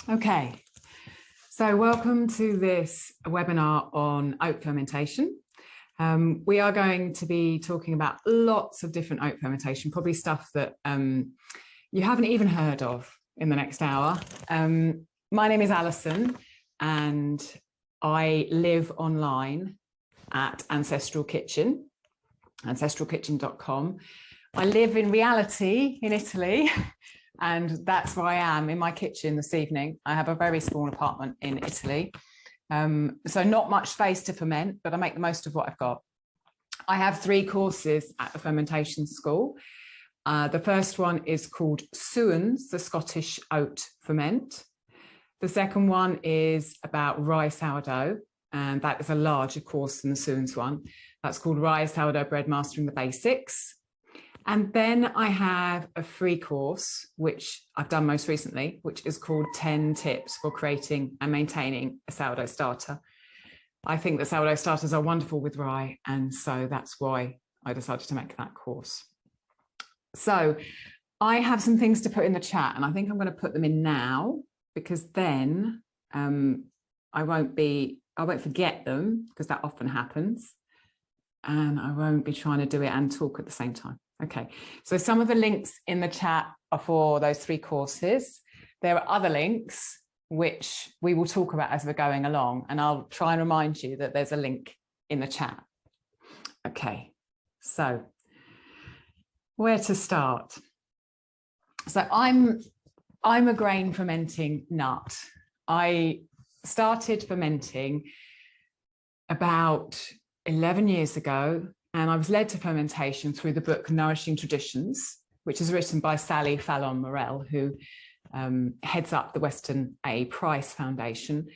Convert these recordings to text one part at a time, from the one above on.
Okay, so welcome to this webinar on oat fermentation. We are going to be talking about lots of different oat fermentation, probably stuff that you haven't even heard of in the next hour. My name is Alison and I live online at Ancestral Kitchen, ancestralkitchen.com. I live in reality in Italy. And that's where I am in my kitchen this evening. I have a very small apartment in Italy. So not much space to ferment, but I make the most of what I've got. I have 3 courses at the Fermentation School. The first one is called Suins, the Scottish oat ferment. The second one is about rye sourdough, and that is a larger course than the Suins one. That's called Rye Sourdough Bread Mastering the Basics. And then I have a free course, which I've done most recently, which is called 10 Tips for Creating and Maintaining a Sourdough Starter. I think that sourdough starters are wonderful with rye, and so that's why I decided to make that course. So I have some things to put in the chat, and I think I'm going to put them in now, because then I won't forget them, because that often happens, and I won't be trying to do it and talk at the same time. Okay, so some of the links in the chat are for those 3 courses. There are other links which we will talk about as we're going along, and I'll try and remind you that there's a link in the chat. Okay, so where to start? So I'm a grain fermenting nut. I started fermenting about 11 years ago. And I was led to fermentation through the book Nourishing Traditions, which is written by Sally Fallon Morell, who heads up the Weston A. Price Foundation.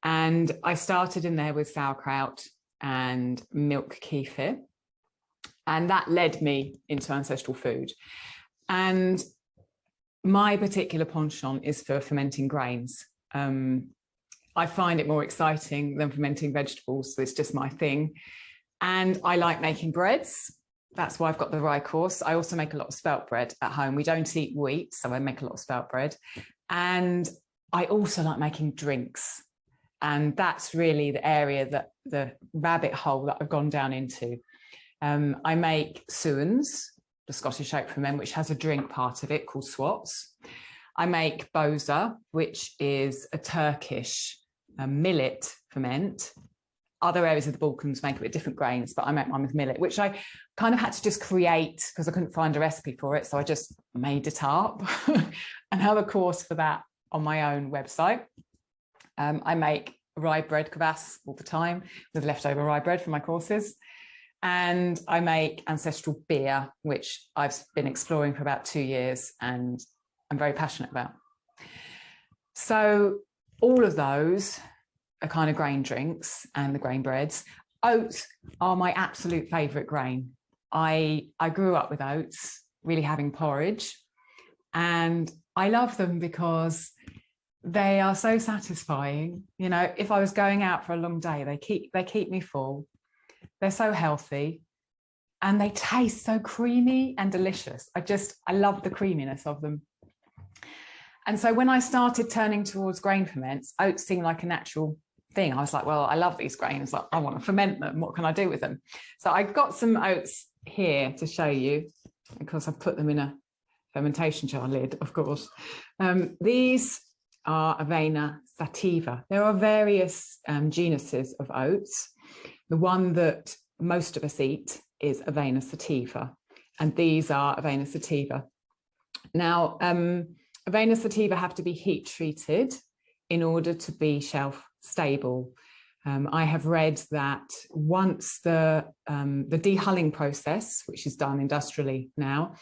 And I started in there with sauerkraut and milk kefir. And that led me into ancestral food. And my particular penchant is for fermenting grains. I find it more exciting than fermenting vegetables, so it's just my thing. And I like making breads. That's why I've got the rye course. I also make a lot of spelt bread at home. We don't eat wheat, so I make a lot of spelt bread. And I also like making drinks. And that's really the area that the rabbit hole that I've gone down into. I make suins, the Scottish oat ferment, which has a drink part of it called swaps. I make boza, which is a Turkish millet ferment. Other areas of the Balkans make it with different grains, but I make mine with millet, which I kind of had to just create because I couldn't find a recipe for it. So I just made it up and have a course for that on my own website. I make rye bread kvass all the time with leftover rye bread from my courses. And I make ancestral beer, which I've been exploring for about 2 years and I'm very passionate about. So all of those are kind of grain drinks and the grain breads. Oats are my absolute favorite grain. I grew up with oats, really having porridge, and I love them because they are so satisfying. You know, if I was going out for a long day, they keep me full. They're so healthy and they taste so creamy and delicious. I love the creaminess of them. And so when I started turning towards grain ferments, oats seemed like a natural thing. I was like, well, I love these grains. Like, I want to ferment them. What can I do with them? So I got some oats here to show you, because I've put them in a fermentation jar lid, of course. These are Avena sativa. There are various genuses of oats. The one that most of us eat is Avena sativa, and these are Avena sativa. Now, Avena sativa have to be heat treated in order to be shelf stable. I have read that once the dehulling process, which is done industrially now,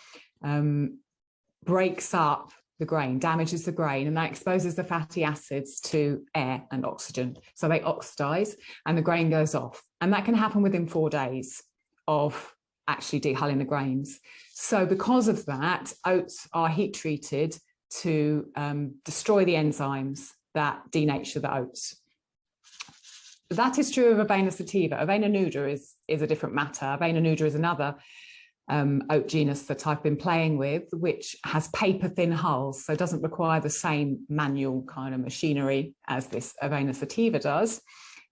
breaks up the grain, damages the grain, and that exposes the fatty acids to air and oxygen. So they oxidize and the grain goes off. And that can happen within 4 days of actually dehulling the grains. So because of that, oats are heat treated to destroy the enzymes that denature the oats. That is true of Avena sativa. Avena nuda is a different matter. Avena nuda is another oat genus that I've been playing with, which has paper thin hulls, so doesn't require the same manual kind of machinery as this Avena sativa does.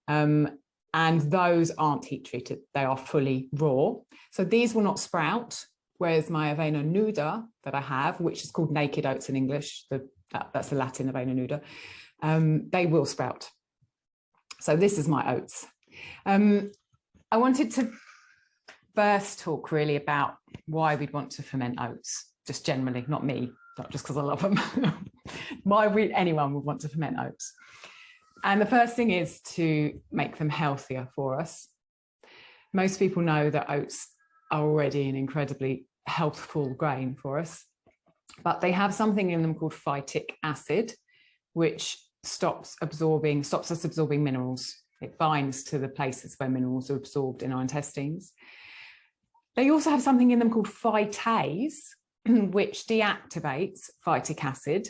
And those aren't heat treated, they are fully raw. So these will not sprout, whereas my Avena nuda that I have, which is called naked oats in English, that's the Latin Avena nuda, they will sprout. So this is my oats. I wanted to first talk really about why we'd want to ferment oats, just generally, not me, not just because I love them, why anyone would want to ferment oats. And the first thing is to make them healthier for us. Most people know that oats are already an incredibly healthful grain for us, but they have something in them called phytic acid, which stops us absorbing minerals. It binds to the places where minerals are absorbed in our intestines. They also have something in them called phytase, which deactivates phytic acid,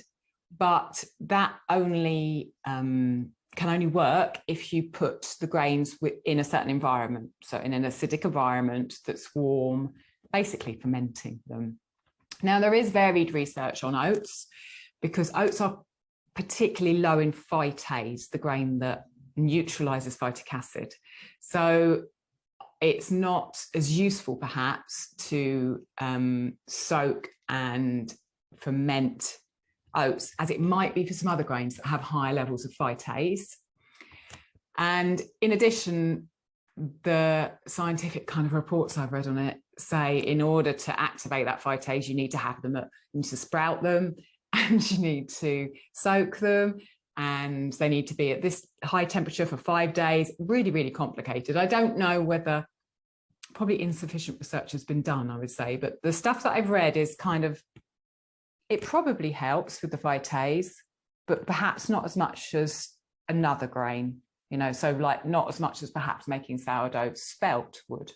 but that can only work if you put the grains in a certain environment. So in an acidic environment that's warm, basically fermenting them. Now, there is varied research on oats because oats are particularly low in phytase, the grain that neutralizes phytic acid. So it's not as useful perhaps to soak and ferment oats as it might be for some other grains that have higher levels of phytase. And in addition, the scientific kind of reports I've read on it say in order to activate that phytase, you need to have them, you need to sprout them, and you need to soak them, and they need to be at this high temperature for 5 days. Really, really complicated. I don't know whether, probably insufficient research has been done, I would say, but the stuff that I've read is kind of, it probably helps with the phytase, but perhaps not as much as another grain, you know, so like not as much as perhaps making sourdough spelt would.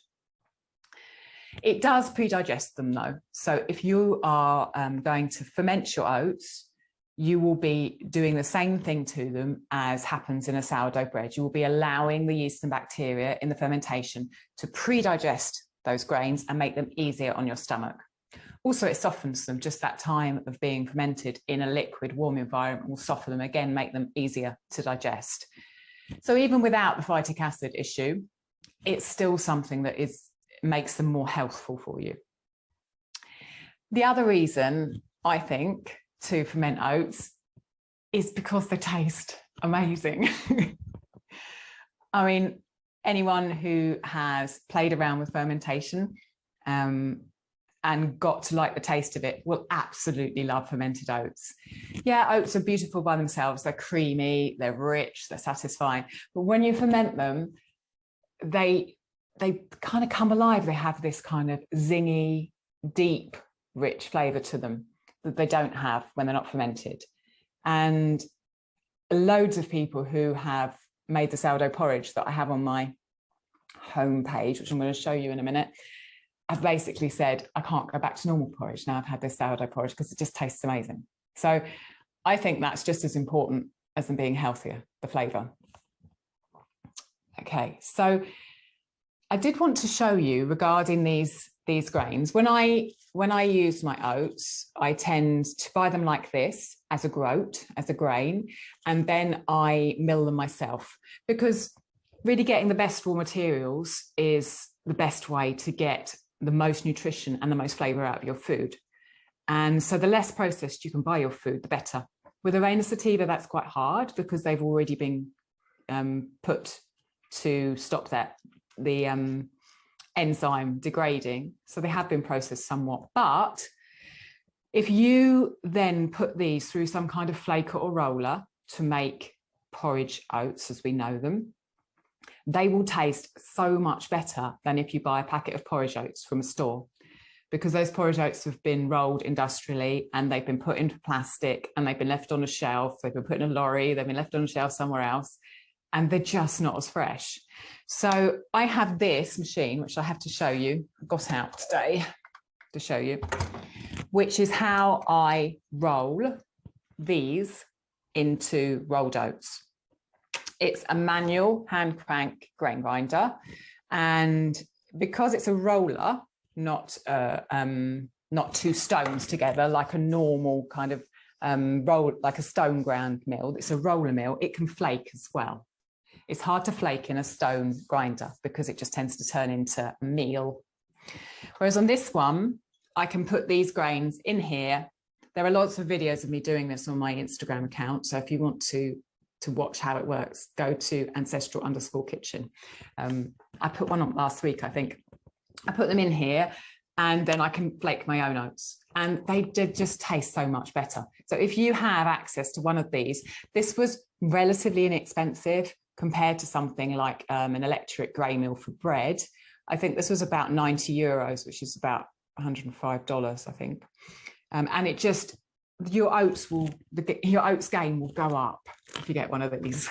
It does pre-digest them though. So if you are going to ferment your oats, you will be doing the same thing to them as happens in a sourdough bread. You will be allowing the yeast and bacteria in the fermentation to pre-digest those grains and make them easier on your stomach. Also, it softens them. Just that time of being fermented in a liquid, warm environment will soften them again, make them easier to digest. So even without the phytic acid issue, it's still something that makes them more healthful for you. The other reason, I think, to ferment oats is because they taste amazing. I mean, anyone who has played around with fermentation and got to like the taste of it will absolutely love fermented oats. Yeah, oats are beautiful by themselves. They're creamy, they're rich, they're satisfying. But when you ferment them, they kind of come alive. They have this kind of zingy, deep, rich flavor to them that they don't have when they're not fermented. And loads of people who have made the sourdough porridge that I have on my homepage, which I'm going to show you in a minute, I've basically said, I can't go back to normal porridge now I've had this sourdough porridge because it just tastes amazing. So I think that's just as important as them being healthier, the flavour. Okay, so I did want to show you regarding these grains. When I use my oats, I tend to buy them like this as a groat, as a grain, and then I mill them myself, because really getting the best raw materials is the best way to get the most nutrition and the most flavour out of your food. And so the less processed you can buy your food, the better. With Avena sativa, that's quite hard because they've already been put to stop the enzyme degrading. So they have been processed somewhat. But if you then put these through some kind of flaker or roller to make porridge oats as we know them, they will taste so much better than if you buy a packet of porridge oats from a store, because those porridge oats have been rolled industrially and they've been put into plastic and they've been left on a shelf, they've been put in a lorry, they've been left on a shelf somewhere else, and they're just not as fresh. So I have this machine, which I have to show you, I got out today to show you, which is how I roll these into rolled oats. It's a manual hand crank grain grinder. And because it's a roller, not two stones together like a normal kind of roll, like a stone ground mill. It's a roller mill. It can flake as well. It's hard to flake in a stone grinder because it just tends to turn into meal. Whereas on this one, I can put these grains in here. There are lots of videos of me doing this on my Instagram account. So if you want to watch how it works, go to ancestral_kitchen. I put one on last week, I think. I put them in here and then I can flake my own oats. And they did just taste so much better. So if you have access to one of these, this was relatively inexpensive compared to something like an electric grey mill for bread. I think this was about 90 euros, which is about $105, I think. And it just, your oats gain will go up if you get one of these.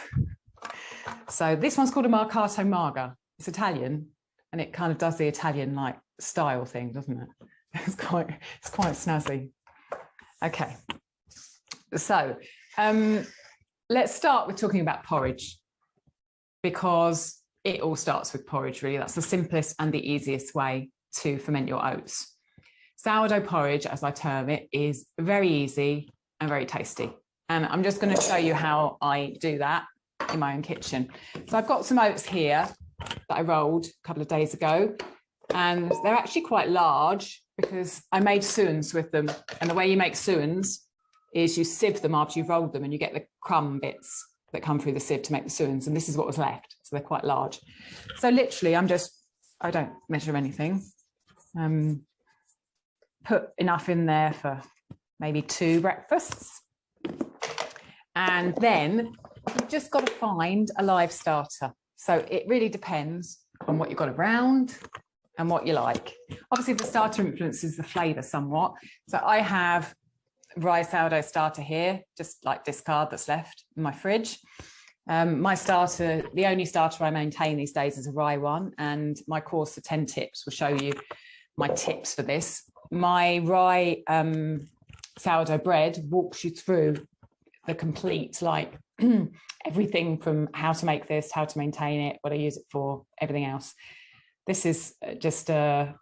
So this one's called a Marcato Marga. It's Italian, and it kind of does the Italian like style thing, doesn't it? It's quite snazzy. Okay, so let's start with talking about porridge, because it all starts with porridge, really. That's the simplest and the easiest way to ferment your oats. Sourdough porridge, as I term it, is very easy and very tasty. And I'm just going to show you how I do that in my own kitchen. So I've got some oats here that I rolled a couple of days ago, and they're actually quite large because I made suins with them. And the way you make suins is you sieve them after you've rolled them, and you get the crumb bits that come through the sieve to make the suins. And this is what was left. So they're quite large. So literally, I don't measure anything. Put enough in there for maybe 2 breakfasts. And then you've just got to find a live starter. So it really depends on what you've got around and what you like. Obviously, the starter influences the flavour somewhat. So I have rye sourdough starter here, just like discard that's left in my fridge. My starter, the only starter I maintain these days is a rye one, and my course of 10 tips will show you my tips for this. My rye sourdough bread walks you through the complete, like everything from how to make this, how to maintain it, what I use it for, everything else. This is just, I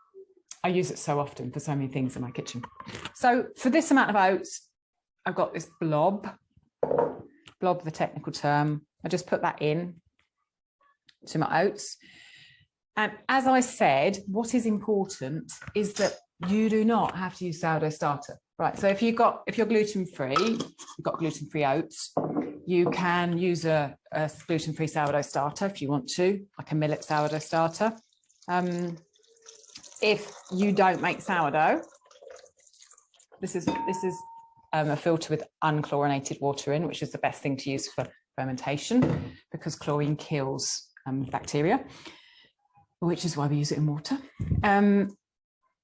use it so often for so many things in my kitchen. So for this amount of oats, I've got this blob, the technical term. I just put that in to my oats. And as I said, what is important is that you do not have to use sourdough starter, right? So if you're gluten-free, you've got gluten-free oats, you can use a gluten-free sourdough starter if you want to, like a millet sourdough starter. If you don't make sourdough, this is a filter with unchlorinated water in, which is the best thing to use for fermentation because chlorine kills bacteria, which is why we use it in water.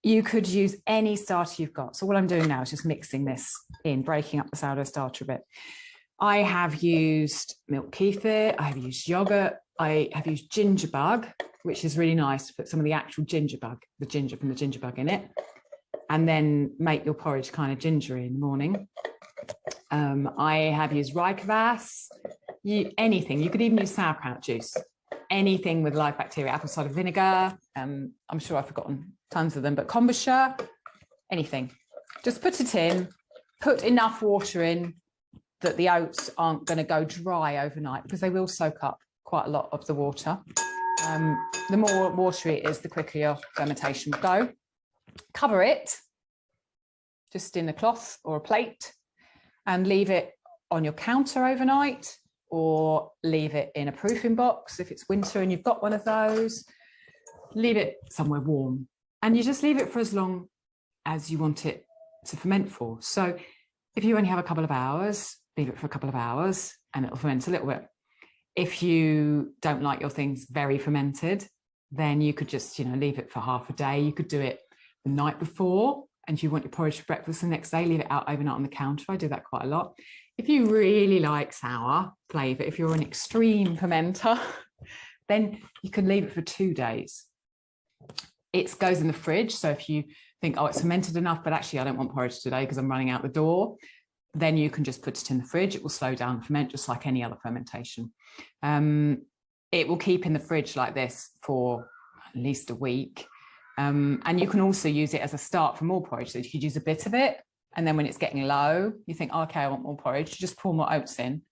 You could use any starter you've got. So what I'm doing now is just mixing this in, breaking up the sourdough starter a bit. I have used milk kefir, I have used yogurt, I have used ginger bug, which is really nice to put some of the actual ginger bug, the ginger from the ginger bug in it, and then make your porridge kind of gingery in the morning. I have used rye kvass, anything. You could even use sauerkraut juice, anything with live bacteria, apple cider vinegar. I'm sure I've forgotten tons of them, but kombucha, anything. Just put it in, put enough water in that the oats aren't going to go dry overnight because they will soak up quite a lot of the water. The more watery it is, the quicker your fermentation will go. Cover it just in a cloth or a plate and leave it on your counter overnight, or leave it in a proofing box if it's winter and you've got one of those. Leave it somewhere warm, and you just leave it for as long as you want it to ferment for. So if you only have a couple of hours, leave it for a couple of hours and it'll ferment a little bit. If you don't like your things very fermented, then you could just, leave it for half a day. You could do it the night before, and you want your porridge for breakfast the next day, leave it out overnight on the counter. I do that quite a lot. If you really like sour flavour, if you're an extreme fermenter, then you can leave it for 2 days. It goes in the fridge. So if you think, it's fermented enough, but actually I don't want porridge today because I'm running out the door, then you can just put it in the fridge. It will slow down and ferment just like any other fermentation. It will keep in the fridge like this for at least a week. And you can also use it as a start for more porridge. So you could use a bit of it, and then when it's getting low, you think, oh, okay, I want more porridge, you just pour more oats in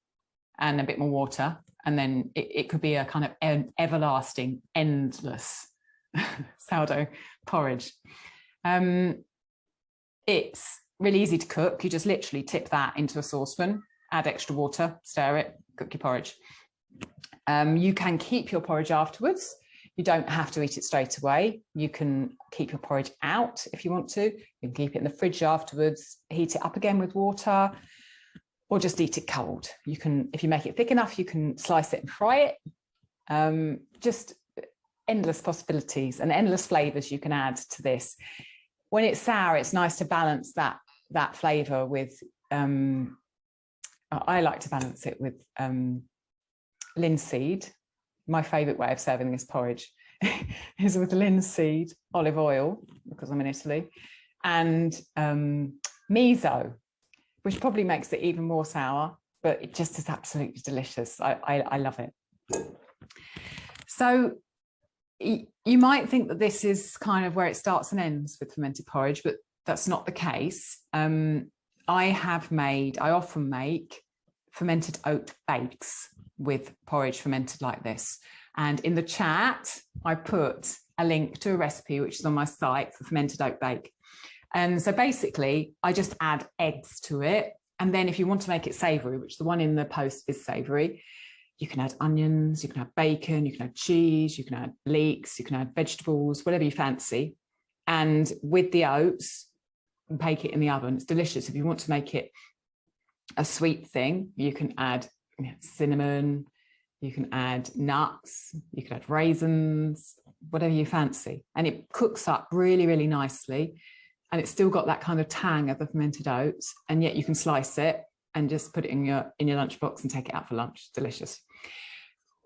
and a bit more water, and then it could be a kind of everlasting, endless sourdough porridge. It's really easy to cook. You just literally tip that into a saucepan, add extra water, stir it, cook your porridge. You can keep your porridge afterwards. You don't have to eat it straight away. You can keep your porridge out if you want to. You can keep it in the fridge afterwards, heat it up again with water, or just eat it cold. You can, if you make it thick enough, you can slice it and fry it. Just endless possibilities and endless flavors you can add to this. When it's sour, it's nice to balance that flavor with, I like to balance it with linseed. My favorite way of serving this porridge is with linseed, olive oil, because I'm in Italy, and miso, which probably makes it even more sour, but it just is absolutely delicious. I love it. So you might think that this is kind of where it starts and ends with fermented porridge, but that's not the case. I often make fermented oat bakes with porridge fermented like this. And in the chat, I put a link to a recipe which is on my site for fermented oat bake. And so basically, I just add eggs to it. And then if you want to make it savoury, which the one in the post is savoury, you can add onions, you can add bacon, you can add cheese, you can add leeks, you can add vegetables, whatever you fancy. And with the oats, bake it in the oven. It's delicious. If you want to make it a sweet thing, you can add cinnamon, you can add nuts, you can add raisins, whatever you fancy. And it cooks up really, really nicely. And it's still got that kind of tang of the fermented oats. And yet you can slice it and just put it in your lunchbox and take it out for lunch. Delicious.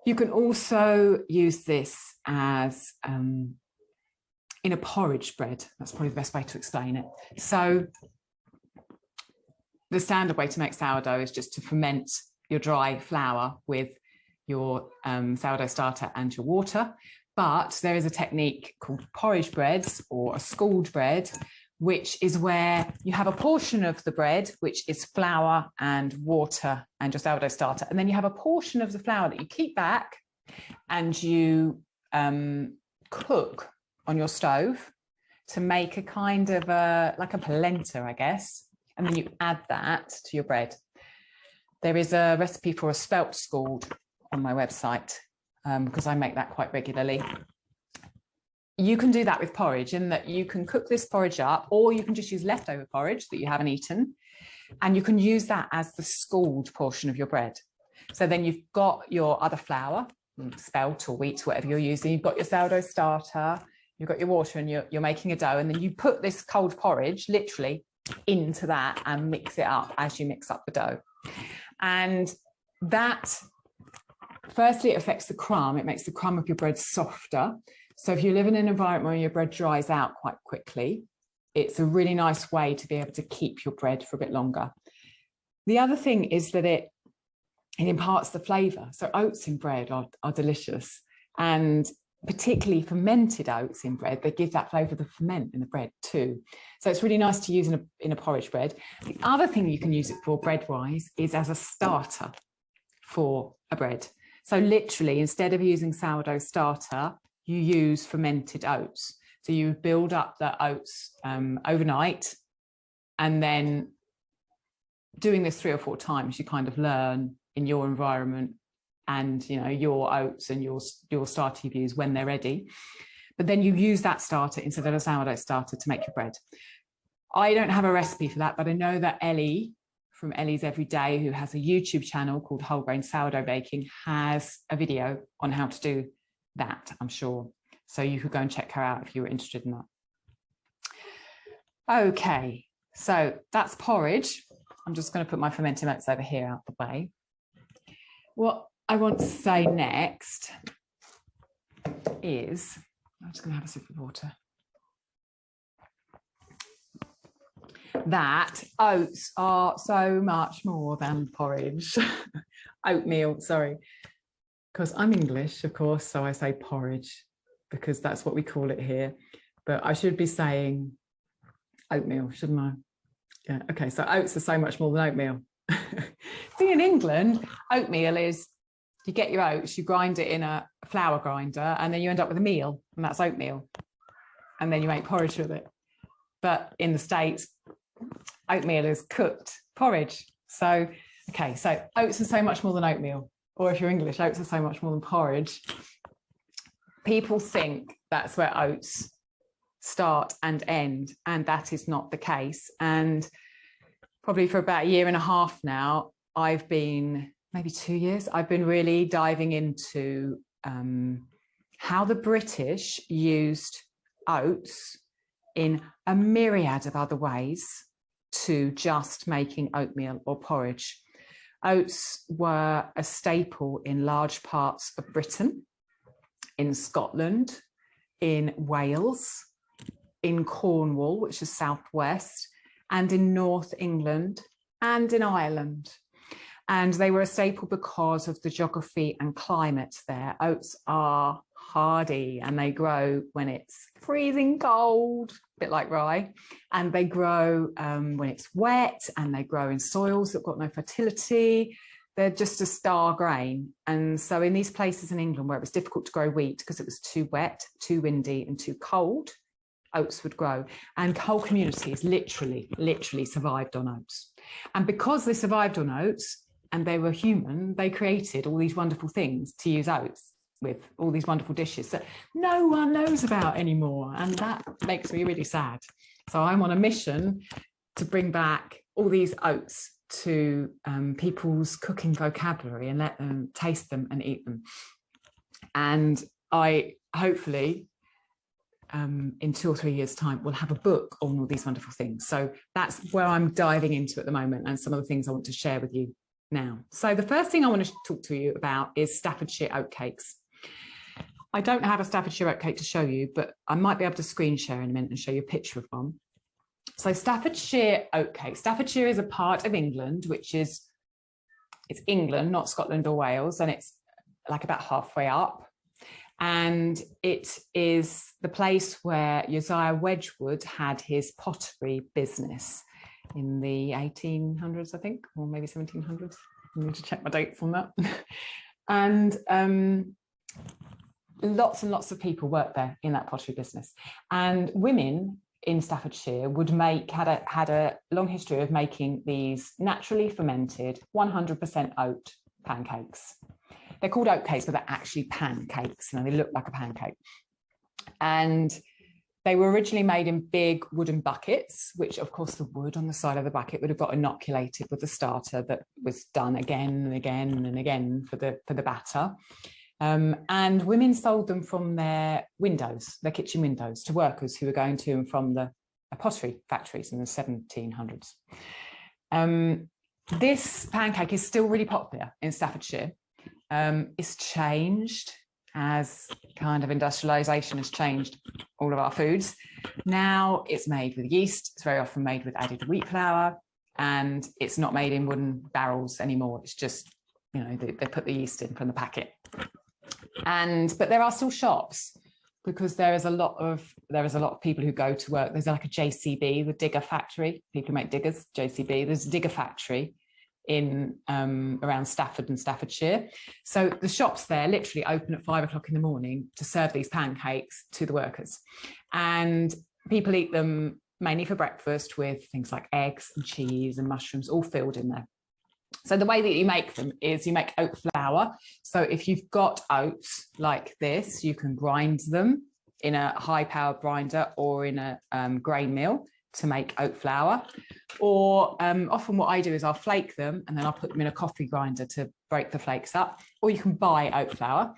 You can also use this as in a porridge bread. That's probably the best way to explain it. So the standard way to make sourdough is just to ferment your dry flour with your sourdough starter and your water. But there is a technique called porridge breads or a schooled bread, which is where you have a portion of the bread, which is flour and water and your sourdough starter. And then you have a portion of the flour that you keep back and you cook on your stove to make a kind of like a polenta, I guess. And then you add that to your bread. There is a recipe for a spelt scald on my website because I make that quite regularly. You can do that with porridge in that you can cook this porridge up, or you can just use leftover porridge that you haven't eaten, and you can use that as the scald portion of your bread. So then you've got your other flour, spelt or wheat, whatever you're using, you've got your sourdough starter, you've got your water, and you're making a dough, and then you put this cold porridge literally into that and mix it up as you mix up the dough. And that, firstly, it affects the crumb. It makes the crumb of your bread softer. So if you live in an environment where your bread dries out quite quickly, it's a really nice way to be able to keep your bread for a bit longer. The other thing is that it imparts the flavour. So oats in bread are delicious, and particularly fermented oats in bread, they give that flavour of the ferment in the bread too. So it's really nice to use in a porridge bread. The other thing you can use it for bread-wise is as a starter for a bread. So literally, instead of using sourdough starter, you use fermented oats. So you build up the oats overnight, and then doing this 3 or 4 times, you kind of learn in your environment and your oats and your starter you use when they're ready. But then you use that starter instead of a sourdough starter to make your bread. I don't have a recipe for that, but I know that Ellie from Ellie's Everyday, who has a YouTube channel called Whole Grain Sourdough Baking, has a video on how to do that, I'm sure. So you could go and check her out if you were interested in that. Okay, so that's porridge. I'm just going to put my fermenting oats over here out the way. What I want to say next is, I'm just going to have a sip of water, that oats are so much more than porridge. Oatmeal, sorry, because I'm English, of course, so I say porridge because that's what we call it here. but I should be saying oatmeal, shouldn't I? Yeah, okay, so oats are so much more than oatmeal. See, in England, oatmeal is, you get your oats, you grind it in a flour grinder, and then you end up with a meal, and that's oatmeal. And then you make porridge with it. But in the States, oatmeal is cooked porridge. So, okay, so oats are so much more than oatmeal. Or if you're English, oats are so much more than porridge. People think that's where oats start and end, and that is not the case. And probably for about 1.5 years now, maybe 2 years, I've been really diving into how the British used oats in a myriad of other ways to just making oatmeal or porridge. Oats were a staple in large parts of Britain, in Scotland, in Wales, in Cornwall, which is southwest, and in North England and in Ireland. And they were a staple because of the geography and climate there. Oats are hardy and they grow when it's freezing cold, a bit like rye, and they grow when it's wet, and they grow in soils that have got no fertility. They're just a star grain. And so in these places in England where it was difficult to grow wheat because it was too wet, too windy and too cold, oats would grow. And whole communities literally survived on oats. And because they survived on oats and they were human, they created all these wonderful things to use oats with, all these wonderful dishes that no one knows about anymore. And that makes me really sad. So I'm on a mission to bring back all these oats to people's cooking vocabulary and let them taste them and eat them. And I hopefully in 2 or 3 years' time, we'll have a book on all these wonderful things. So that's where I'm diving into at the moment, and some of the things I want to share with you now. So the first thing I want to talk to you about is Staffordshire oatcakes. I don't have a Staffordshire oatcake to show you, but I might be able to screen share in a minute and show you a picture of one. So Staffordshire oatcakes. Staffordshire is a part of England, it's England, not Scotland or Wales, and it's like about halfway up. And it is the place where Josiah Wedgwood had his pottery business in the 1800s, I think, or maybe 1700s. I need to check my dates on that. And lots and lots of people worked there in that pottery business. And women in Staffordshire had a long history of making these naturally fermented 100% oat pancakes. They're called oatcakes, but they're actually pancakes. They look like a pancake. And they were originally made in big wooden buckets, which of course the wood on the side of the bucket would have got inoculated with the starter that was done again and again and again for the batter. And women sold them from their windows, their kitchen windows, to workers who were going to and from the pottery factories in the 1700s. This pancake is still really popular in Staffordshire. It's changed as kind of industrialization has changed all of our foods. Now it's made with yeast. It's very often made with added wheat flour, and it's not made in wooden barrels anymore. It's just, they put the yeast in from the packet. But there are still shops, because there is a lot of people who go to work. There's like a JCB, the digger factory, people who make diggers, JCB. There's a digger factory in around Stafford and Staffordshire. So the shops there literally open at 5 o'clock in the morning to serve these pancakes to the workers. And people eat them mainly for breakfast with things like eggs and cheese and mushrooms all filled in there. So the way that you make them is you make oat flour. So if you've got oats like this, you can grind them in a high-powered grinder or in a grain mill to make oat flour. Or often what I do is I'll flake them and then I'll put them in a coffee grinder to break the flakes up. Or you can buy oat flour.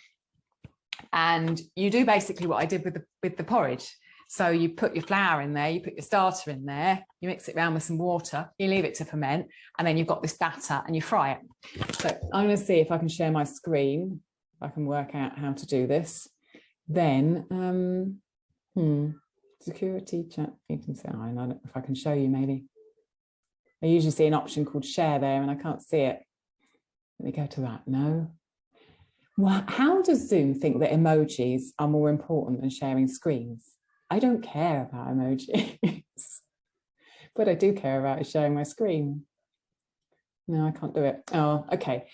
And you do basically what I did with the porridge. So you put your flour in there, you put your starter in there, you mix it around with some water, you leave it to ferment, and then you've got this batter and you fry it. So I'm going to see if I can share my screen, if I can work out how to do this. Then, security chat, you can say, I don't know if I can show you maybe. I usually see an option called share there and I can't see it. Let me go to that. No. Well, how does Zoom think that emojis are more important than sharing screens? I don't care about emojis, but I do care about sharing my screen. No, I can't do it. Oh, okay.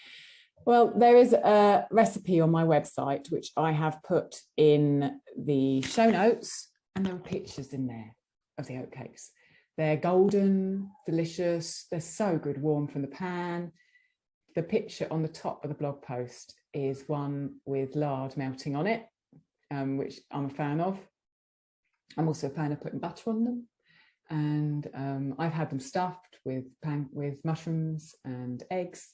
Well, there is a recipe on my website, which I have put in the show notes, and there are pictures in there of the oatcakes. They're golden, delicious. They're so good, warm from the pan. The picture on the top of the blog post is one with lard melting on it, which I'm a fan of. I'm also a fan of putting butter on them. And I've had them stuffed with mushrooms and eggs.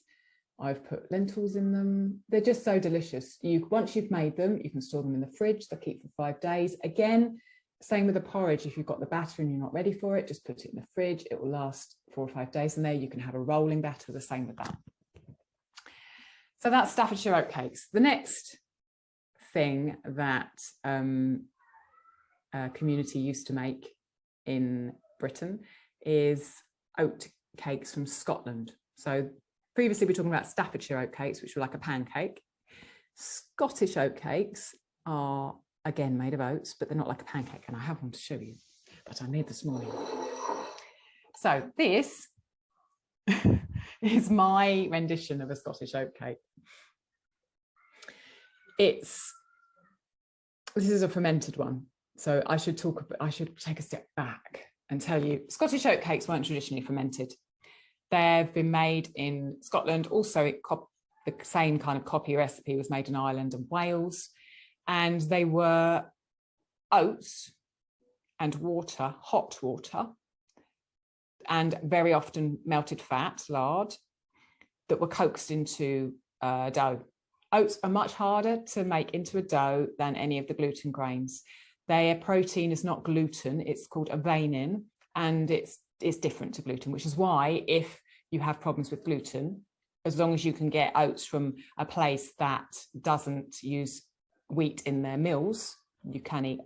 I've put lentils in them. They're just so delicious. Once you've made them, you can store them in the fridge. They'll keep for 5 days. Again, same with the porridge. If you've got the batter and you're not ready for it, just put it in the fridge. It will last 4 or 5 days. And there you can have a rolling batter, the same with that. So that's Staffordshire oatcakes. The next thing that community used to make in Britain is oat cakes from Scotland. So previously we were talking about Staffordshire oatcakes, which were like a pancake. Scottish oatcakes are again made of oats, but they're not like a pancake, and I have one to show you, but I made this morning. So this is my rendition of a Scottish oatcake. This is a fermented one. So I should take a step back and tell you, Scottish oatcakes weren't traditionally fermented. They've been made in Scotland. Also, the same kind of copy recipe was made in Ireland and Wales. And they were oats and water, hot water, and very often melted fat, lard, that were coaxed into dough. Oats are much harder to make into a dough than any of the gluten grains. Their protein is not gluten, it's called avenin, and it's different to gluten, which is why if you have problems with gluten, as long as you can get oats from a place that doesn't use wheat in their mills, you can eat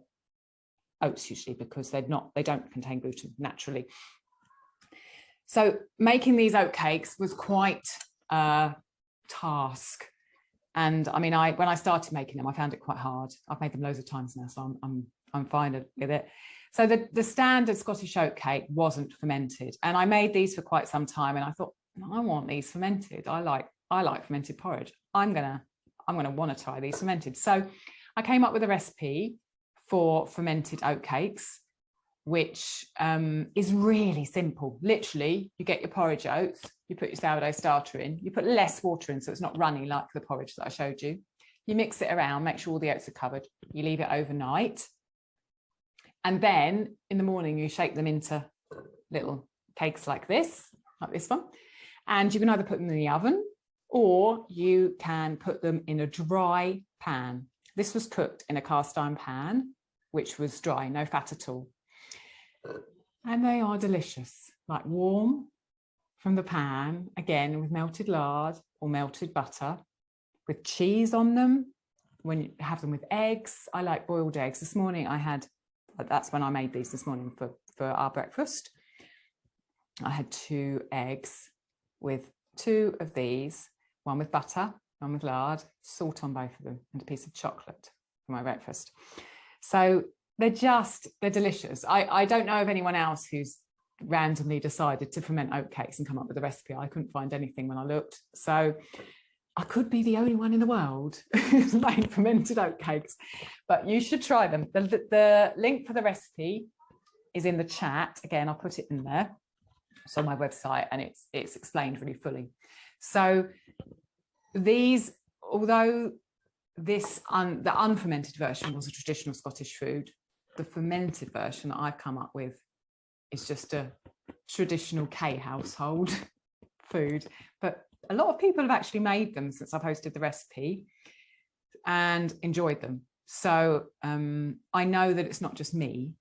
oats usually, because they don't contain gluten naturally. So making these oatcakes was quite a task. And I mean, when I started making them, I found it quite hard. I've made them loads of times now, so I'm fine with it. So the standard Scottish oatcake wasn't fermented, and I made these for quite some time. And I thought, I want these fermented. I like fermented porridge. I'm gonna want to try these fermented. So I came up with a recipe for fermented oatcakes, which is really simple. Literally, you get your porridge oats, you put your sourdough starter in, you put less water in so it's not runny like the porridge that I showed you. You mix it around, make sure all the oats are covered. You leave it overnight. And then in the morning, you shape them into little cakes like this one. And you can either put them in the oven or you can put them in a dry pan. This was cooked in a cast iron pan, which was dry, no fat at all. And they are delicious, like warm from the pan, again with melted lard or melted butter, with cheese on them. When you have them with eggs, I like boiled eggs. This morning that's when I made these this morning for our breakfast. I had 2 eggs with 2 of these, one with butter, one with lard, salt on both of them, and a piece of chocolate for my breakfast. So they're delicious. I don't know of anyone else who's randomly decided to ferment oatcakes and come up with a recipe. I couldn't find anything when I looked. So I could be the only one in the world who's made fermented oatcakes, but you should try them. The link for the recipe is in the chat. Again, I'll put it in there. It's on my website and it's explained really fully. So these, although the unfermented version was a traditional Scottish food, the fermented version that I've come up with is just a traditional K household food. But a lot of people have actually made them since I posted the recipe and enjoyed them. So I know that it's not just me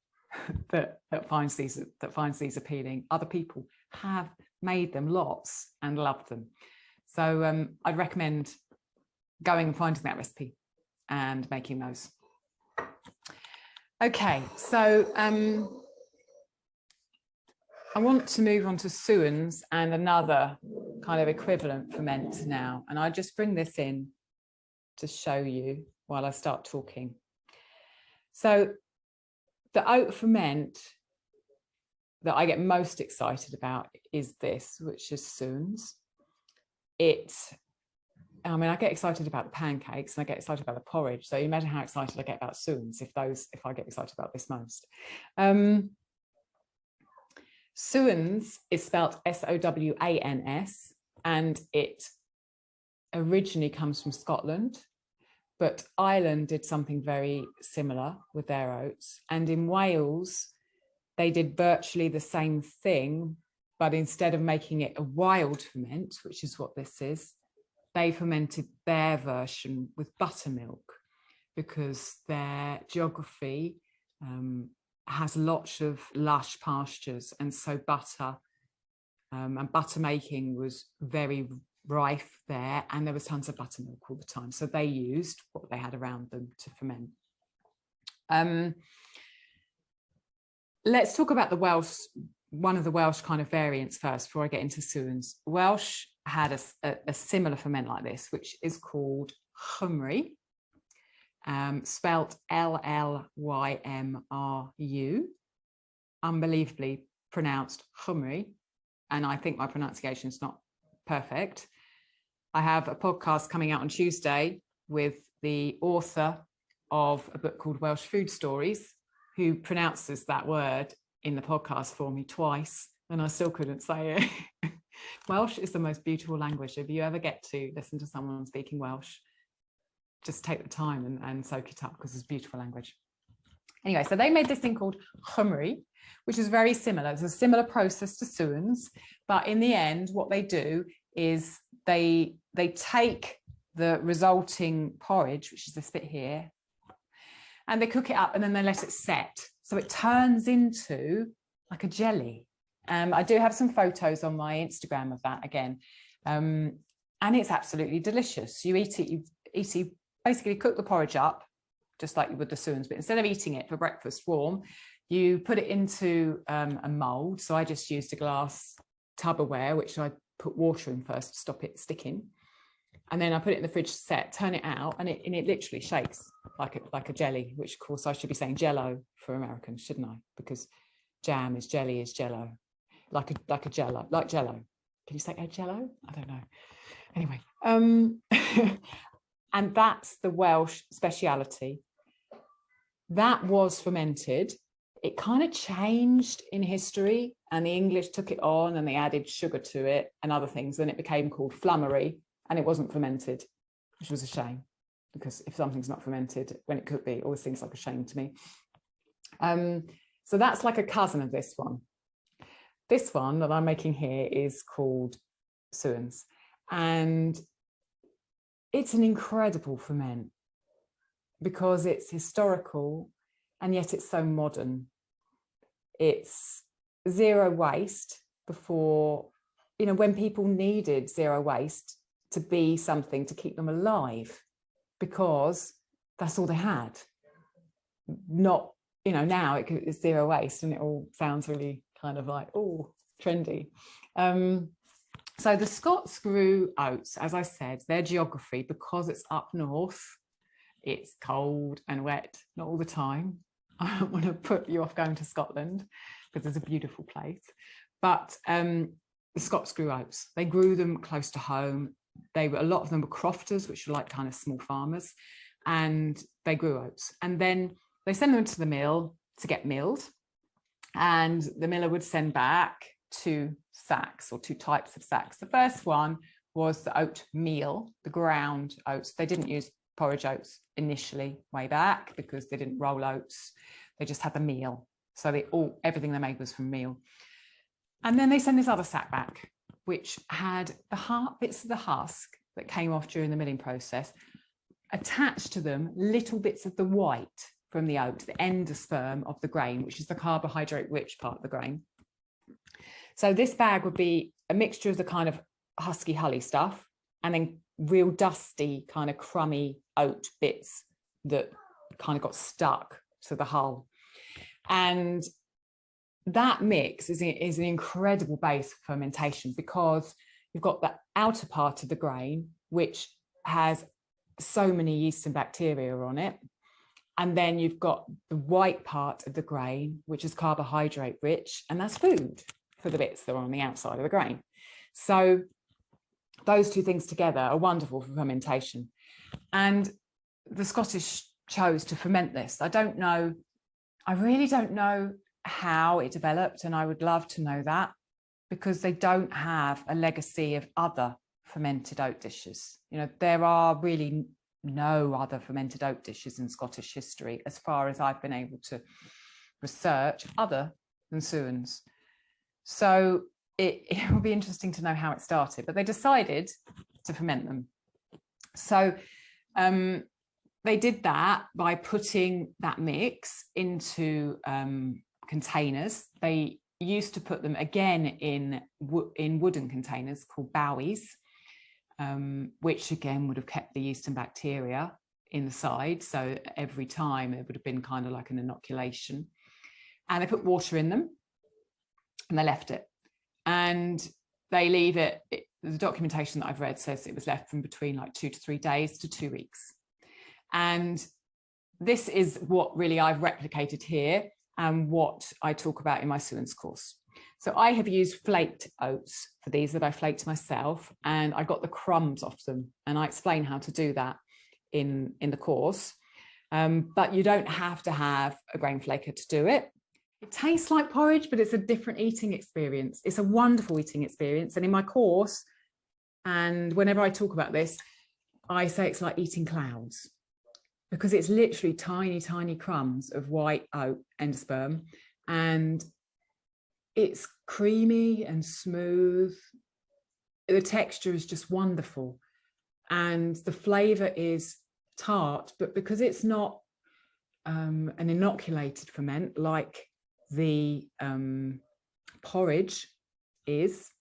that finds these appealing. Other people have made them lots and loved them. So I'd recommend going and finding that recipe and making those. Okay, so I want to move on to suins and another kind of equivalent ferment now. And I just bring this in to show you while I start talking. So The oat ferment that I get most excited about is this, which is suins. I mean, I get excited about the pancakes and I get excited about the porridge. So you imagine how excited I get about suins if I get excited about this most. Suins is spelled S-O-W-A-N-S, and it originally comes from Scotland, but Ireland did something very similar with their oats. And in Wales, they did virtually the same thing, but instead of making it a wild ferment, which is what this is, they fermented their version with buttermilk, because their geography has lots of lush pastures, and so butter and butter making was very rife there, and there was tons of buttermilk all the time. So they used what they had around them to ferment. Let's talk about the Welsh, one of the Welsh kind of variants first, before I get into suins. Welsh had a similar ferment like this, which is called Chymru, spelt L-L-Y-M-R-U, unbelievably pronounced Chymru, and I think my pronunciation is not perfect. I have a podcast coming out on Tuesday with the author of a book called Welsh Food Stories, who pronounces that word in the podcast for me twice, and I still couldn't say it. Welsh is the most beautiful language. If you ever get to listen to someone speaking Welsh, just take the time and soak it up, because it's a beautiful language. Anyway, so they made this thing called Chymru, which is very similar. It's a similar process to suins, but in the end, what they do is they take the resulting porridge, which is this bit here, and they cook it up and then they let it set. So it turns into like a jelly. I do have some photos on my Instagram of that again. And it's absolutely delicious. You eat it, you basically cook the porridge up, just like you would the suins, but instead of eating it for breakfast warm, you put it into a mold. So I just used a glass Tupperware, which I put water in first to stop it sticking. And then I put it in the fridge set, turn it out, and it literally shakes like a jelly, which of course I should be saying jello for Americans, shouldn't I? Because jam is jelly is jello, like jello. Can you say jello? I don't know. Anyway, and that's the Welsh speciality. That was fermented. It kind of changed in history, and the English took it on and they added sugar to it and other things, and it became called flummery, and it wasn't fermented, which was a shame, because if something's not fermented when it could be, it always seems like a shame to me. So that's like a cousin of this one. This one that I'm making here is called suins, and it's an incredible ferment because it's historical and yet it's so modern. It's zero waste before, when people needed zero waste to be something to keep them alive, because that's all they had. Not, now it's zero waste and it all sounds really kind of like, oh, trendy. So the Scots grew oats, as I said, their geography, because it's up north, it's cold and wet, not all the time. I don't want to put you off going to Scotland because it's a beautiful place. But the Scots grew oats. They grew them close to home. A lot of them were crofters, which were like kind of small farmers, and they grew oats. And then they sent them to the mill to get milled, and the miller would send back two sacks, or two types of sacks. The first one was the oatmeal, the ground oats. They didn't use porridge oats initially, way back, because they didn't roll oats. They just had the meal. So everything they made was from meal. And then they sent this other sack back, which had the bits of the husk that came off during the milling process, attached to them little bits of the white from the oat, the endosperm of the grain, which is the carbohydrate rich part of the grain. So this bag would be a mixture of the kind of husky hully stuff and then real dusty kind of crummy oat bits that kind of got stuck to the hull. And that mix is an incredible base for fermentation, because you've got the outer part of the grain, which has so many yeast and bacteria on it. And then you've got the white part of the grain, which is carbohydrate rich, and that's food for the bits that are on the outside of the grain. So those two things together are wonderful for fermentation. And the Scottish chose to ferment this. I really don't know how it developed, and I would love to know that, because they don't have a legacy of other fermented oat dishes. You know, there are really no other fermented oat dishes in Scottish history, as far as I've been able to research, other than suins. So it will be interesting to know how it started, but they decided to ferment them. So they did that by putting that mix into containers. They used to put them again in wooden containers called bowies, which again would have kept the yeast and bacteria inside. So every time it would have been kind of like an inoculation. And they put water in them and they left it. And they leave it, the documentation that I've read says it was left from between like 2 to 3 days to 2 weeks. And this is what really I've replicated here and what I talk about in my suins course. So I have used flaked oats for these that I flaked myself, and I got the crumbs off them, and I explain how to do that in the course. But you don't have to have a grain flaker to do it. It tastes like porridge, but it's a different eating experience. It's a wonderful eating experience. And in my course, and whenever I talk about this, I say it's like eating clouds, because it's literally tiny, tiny crumbs of white oat endosperm, and it's creamy and smooth. The texture is just wonderful. And the flavor is tart, but because it's not an inoculated ferment like the porridge is,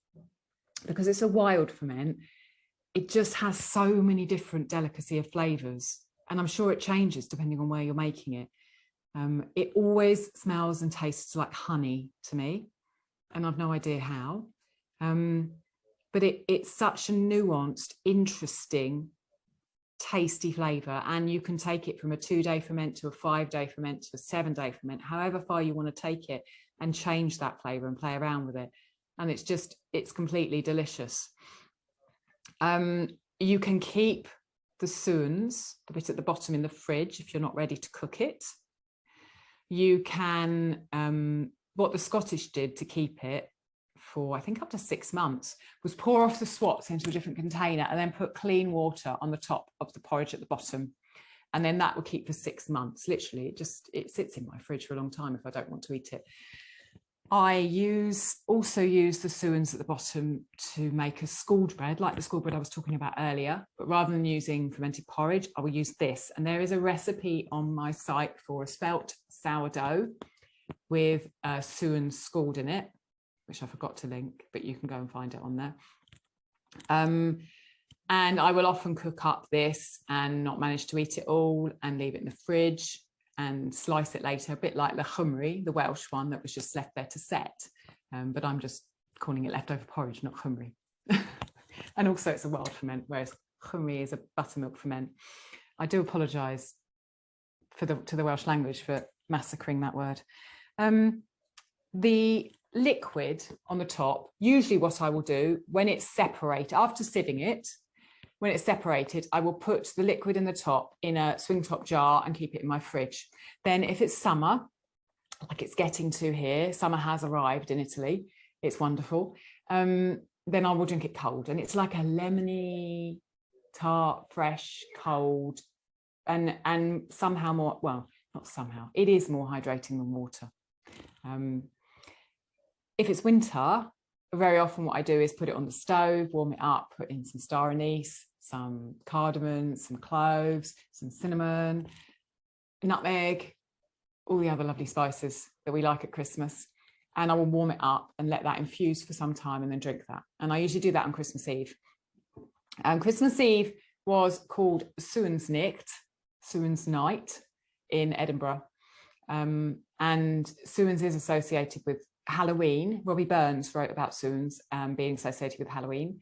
because it's a wild ferment, it just has so many different delicacy of flavors. And I'm sure it changes depending on where you're making it. It always smells and tastes like honey to me, and I've no idea how. But it's such a nuanced, interesting, tasty flavor. And you can take it from a 2-day ferment to a 5-day ferment to a 7-day ferment, however far you want to take it, and change that flavor and play around with it. And it's completely delicious. You can keep the suins, the bit at the bottom, in the fridge if you're not ready to cook it. You can, what the Scottish did to keep it for, I think, up to 6 months, was pour off the swots into a different container and then put clean water on the top of the porridge at the bottom. And then that will keep for 6 months. Literally, it sits in my fridge for a long time if I don't want to eat it. I also use the suins at the bottom to make a scald bread, like the scald bread I was talking about earlier, but rather than using fermented porridge, I will use this. And there is a recipe on my site for a spelt sourdough with suin scald in it, which I forgot to link, but you can go and find it on there. And I will often cook up this and not manage to eat it all and leave it in the fridge and slice it later, a bit like the chumri, the Welsh one that was just left there to set. But I'm just calling it leftover porridge, not chumri. And also it's a wild ferment, whereas chumri is a buttermilk ferment. I do apologise to the Welsh language for massacring that word. The liquid on the top, usually what I will do when it's separated, after sieving it, when it's separated, I will put the liquid in the top in a swing top jar and keep it in my fridge. Then if it's summer, like it's getting to here, summer has arrived in Italy, it's wonderful, then I will drink it cold. And it's like a lemony, tart, fresh, cold, and somehow more, well, not somehow, it is more hydrating than water. If it's winter, very often what I do is put it on the stove, warm it up, put in some star anise, some cardamom, some cloves, some cinnamon, nutmeg, all the other lovely spices that we like at Christmas. And I will warm it up and let that infuse for some time and then drink that. And I usually do that on Christmas Eve. Christmas Eve was called Suinsnicht, Suins Night, in Edinburgh. And suins is associated with Halloween. Robbie Burns wrote about suins being associated with Halloween.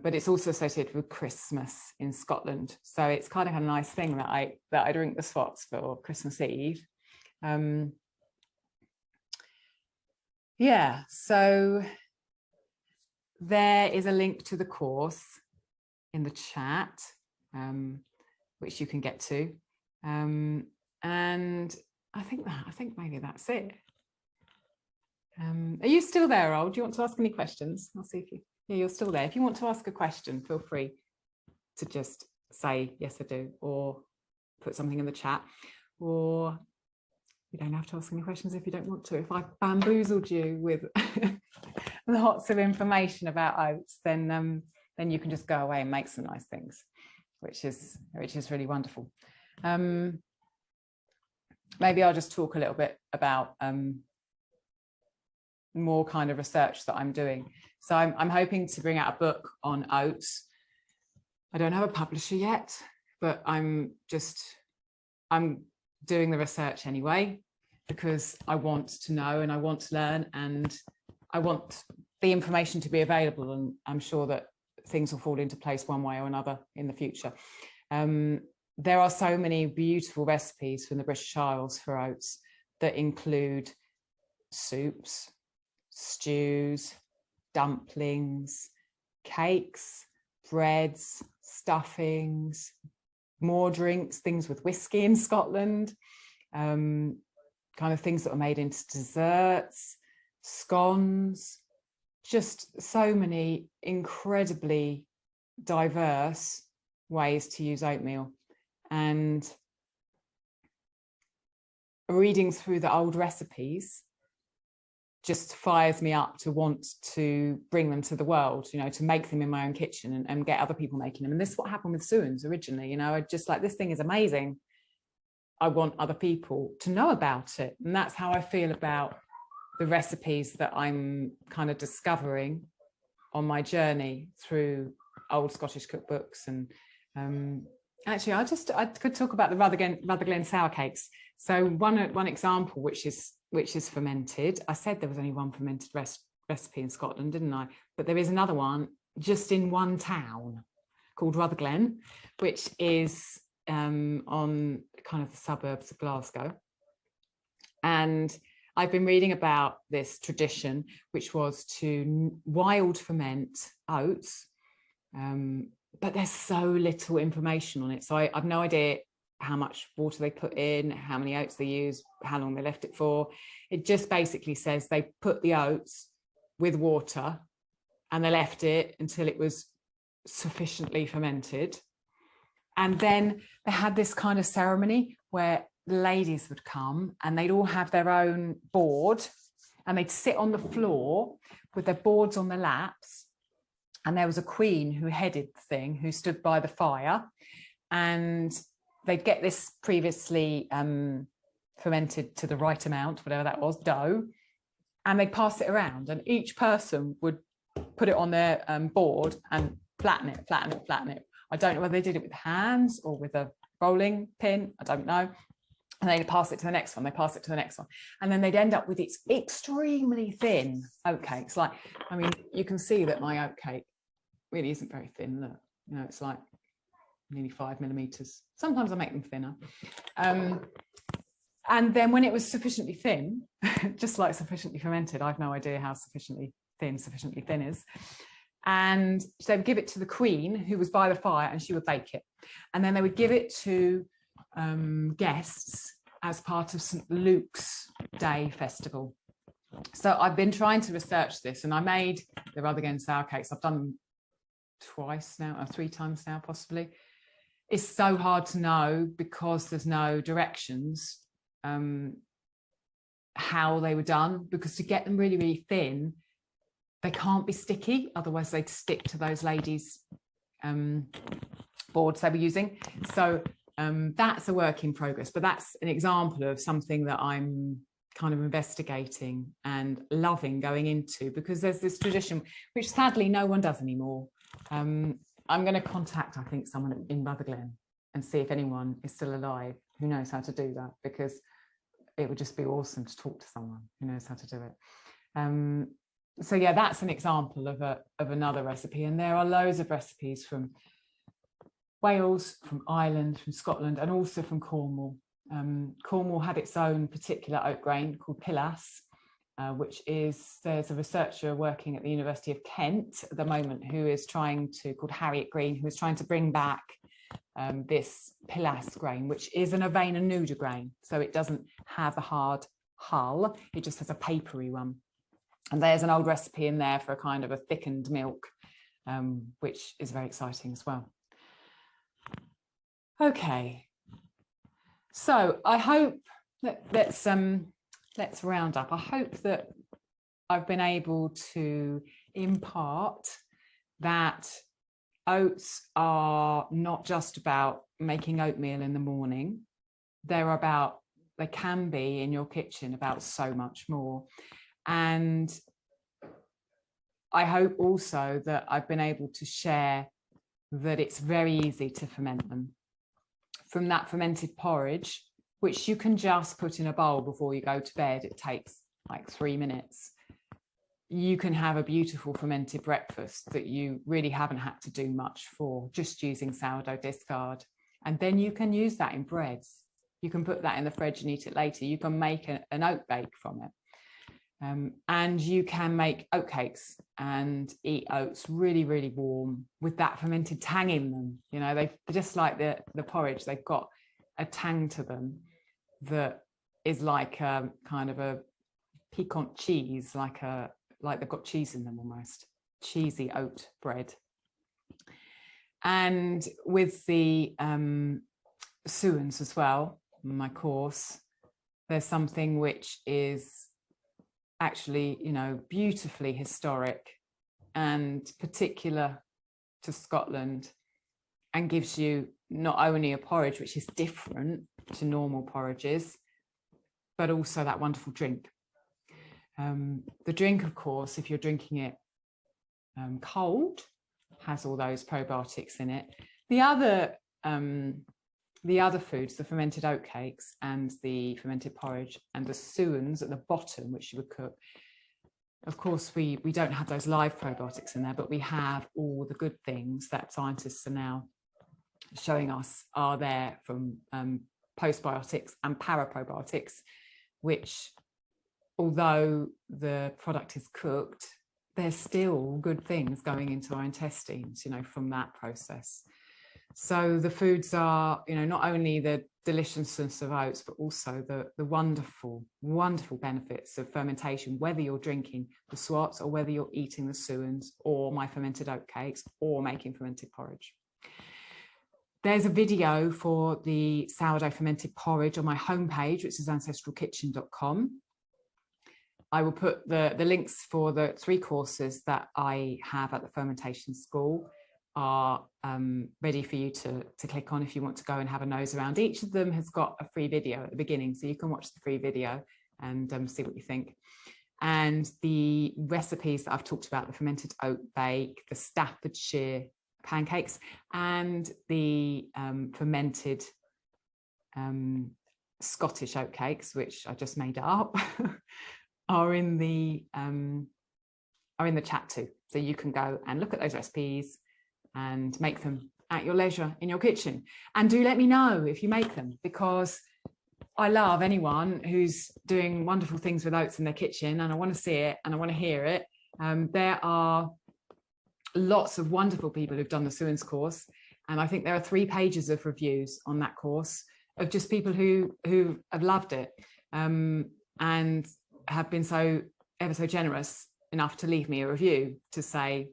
but it's also associated with Christmas in Scotland. So it's kind of a nice thing that I drink the swots for Christmas Eve. Yeah, so there is a link to the course in the chat, which you can get to. And I think maybe that's it. Are you still there, Ol? Do you want to ask any questions? I'll see if you're still there. If you want to ask a question, feel free to just say, yes, I do, or put something in the chat, or you don't have to ask any questions if you don't want to. If I've bamboozled you with lots of information about oats, then you can just go away and make some nice things, which is really wonderful. Maybe I'll just talk a little bit about more kind of research that I'm doing. So I'm hoping to bring out a book on oats. I don't have a publisher yet, but I'm doing the research anyway, because I want to know and I want to learn, and I want the information to be available, and I'm sure that things will fall into place one way or another in the future. There are so many beautiful recipes from the British Isles for oats that include soups, stews, dumplings, cakes, breads, stuffings, more drinks, things with whiskey in Scotland, kind of things that are made into desserts, scones, just so many incredibly diverse ways to use oatmeal. And reading through the old recipes just fires me up to want to bring them to the world, you know, to make them in my own kitchen and get other people making them. And this is what happened with suins originally, you know, I just like, this thing is amazing. I want other people to know about it. And that's how I feel about the recipes that I'm kind of discovering on my journey through old Scottish cookbooks. And actually, I could talk about the Rutherglen sour cakes. So one example, which is fermented. I said there was only one fermented recipe in Scotland, didn't I? But there is another one just in one town called Rutherglen, which is on kind of the suburbs of Glasgow. And I've been reading about this tradition, which was to wild ferment oats, but there's so little information on it. So I've no idea how much water they put in, how many oats they use, how long they left it for. It just basically says they put the oats with water and they left it until it was sufficiently fermented. And then they had this kind of ceremony where ladies would come and they'd all have their own board and they'd sit on the floor with their boards on their laps. And there was a queen who headed the thing, who stood by the fire, and they'd get this previously fermented to the right amount, whatever that was, dough, and they'd pass it around, and each person would put it on their board and flatten it. I don't know whether they did it with hands or with a rolling pin, I don't know. And they'd pass it to the next one, they pass it to the next one. And then they'd end up with its extremely thin oatcakes. Like, I mean, you can see that my oatcake really isn't very thin, look, you know, it's like nearly 5 millimeters. Sometimes I make them thinner. And then when it was sufficiently thin, just like sufficiently fermented, I've no idea how sufficiently thin is. And so they would give it to the queen who was by the fire, and she would bake it. And then they would give it to guests as part of St. Luke's Day festival. So I've been trying to research this, and I made the Rutherglen sour cakes. I've done them twice now, or 3 times now, possibly. It's so hard to know because there's no directions how they were done, because to get them really, really thin, they can't be sticky, otherwise they'd stick to those ladies' boards they were using. So that's a work in progress, but that's an example of something that I'm kind of investigating and loving going into, because there's this tradition which sadly no one does anymore. I'm going to contact, I think, someone in Rutherglen and see if anyone is still alive who knows how to do that, because it would just be awesome to talk to someone who knows how to do it. So yeah, that's an example of another recipe, and there are loads of recipes from Wales, from Ireland, from Scotland, and also from Cornwall. Cornwall had its own particular oat grain called pilas, which is, there's a researcher working at the University of Kent at the moment who is called Harriet Green, who is trying to bring back this pilas grain, which is an avena nuda grain. So it doesn't have a hard hull, it just has a papery one. And there's an old recipe in there for a kind of a thickened milk, which is very exciting as well. Okay, so I hope that let's round up. I hope that I've been able to impart that oats are not just about making oatmeal in the morning. They can be in your kitchen about so much more. And I hope also that I've been able to share that it's very easy to ferment them. From that fermented porridge, which you can just put in a bowl before you go to bed, it takes like 3 minutes. You can have a beautiful fermented breakfast that you really haven't had to do much for, just using sourdough discard. And then you can use that in breads. You can put that in the fridge and eat it later. You can make an oat bake from it. And you can make oatcakes and eat oats really, really warm with that fermented tang in them. You know, they just like the porridge, they've got a tang to them that is like a kind of a piquant cheese, like they've got cheese in them almost, cheesy oat bread. And with the suins as well, my course, there's something which is actually, you know, beautifully historic and particular to Scotland, and gives you not only a porridge which is different to normal porridges, but also that wonderful drink. The drink, of course, if you're drinking it cold, has all those probiotics in it. The other foods, the fermented oatcakes and the fermented porridge and the suins at the bottom, which you would cook, of course, we don't have those live probiotics in there, but we have all the good things that scientists are now showing us are there from postbiotics and paraprobiotics, which, although the product is cooked, there's still good things going into our intestines, you know, from that process. So the foods are, you know, not only the deliciousness of oats, but also the wonderful, wonderful benefits of fermentation, whether you're drinking the swats or whether you're eating the suins or my fermented oat cakes or making fermented porridge. There's a video for the sourdough fermented porridge on my homepage, which is ancestralkitchen.com. I will put the links for the 3 courses that I have at the Fermentation School are ready for you to click on if you want to go and have a nose around. Each of them has got a free video at the beginning, so you can watch the free video and see what you think. And the recipes that I've talked about, the fermented oat bake, the Staffordshire pancakes, and the fermented Scottish oatcakes, which I just made up, are in the chat too. So you can go and look at those recipes and make them at your leisure in your kitchen. And do let me know if you make them, because I love anyone who's doing wonderful things with oats in their kitchen, and I want to see it and I want to hear it. There are lots of wonderful people who've done the Suins course, and I think there are 3 pages of reviews on that course of just people who have loved it and have been ever so generous enough to leave me a review to say,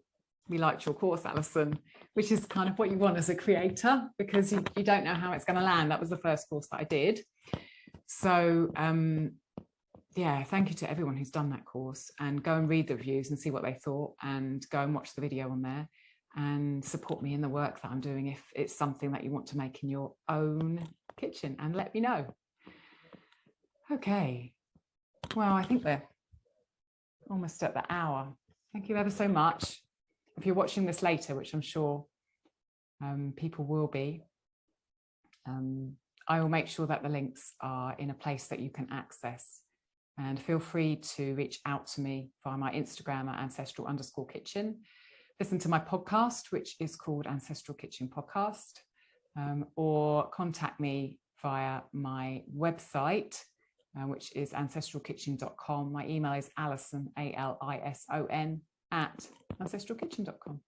we liked your course, Alison, which is kind of what you want as a creator, because you don't know how it's going to land. That was the first course that I did. So yeah, thank you to everyone who's done that course, and go and read the reviews and see what they thought, and go and watch the video on there and support me in the work that I'm doing if it's something that you want to make in your own kitchen, and let me know. Okay, well, I think we're almost at the hour. Thank you ever so much. If you're watching this later, which I'm sure people will be, I will make sure that the links are in a place that you can access And feel free to reach out to me via my Instagram at ancestral_kitchen. Listen to my podcast, which is called Ancestral Kitchen Podcast, or contact me via my website, which is ancestralkitchen.com. My email is Alison, ALISON, at ancestralkitchen.com.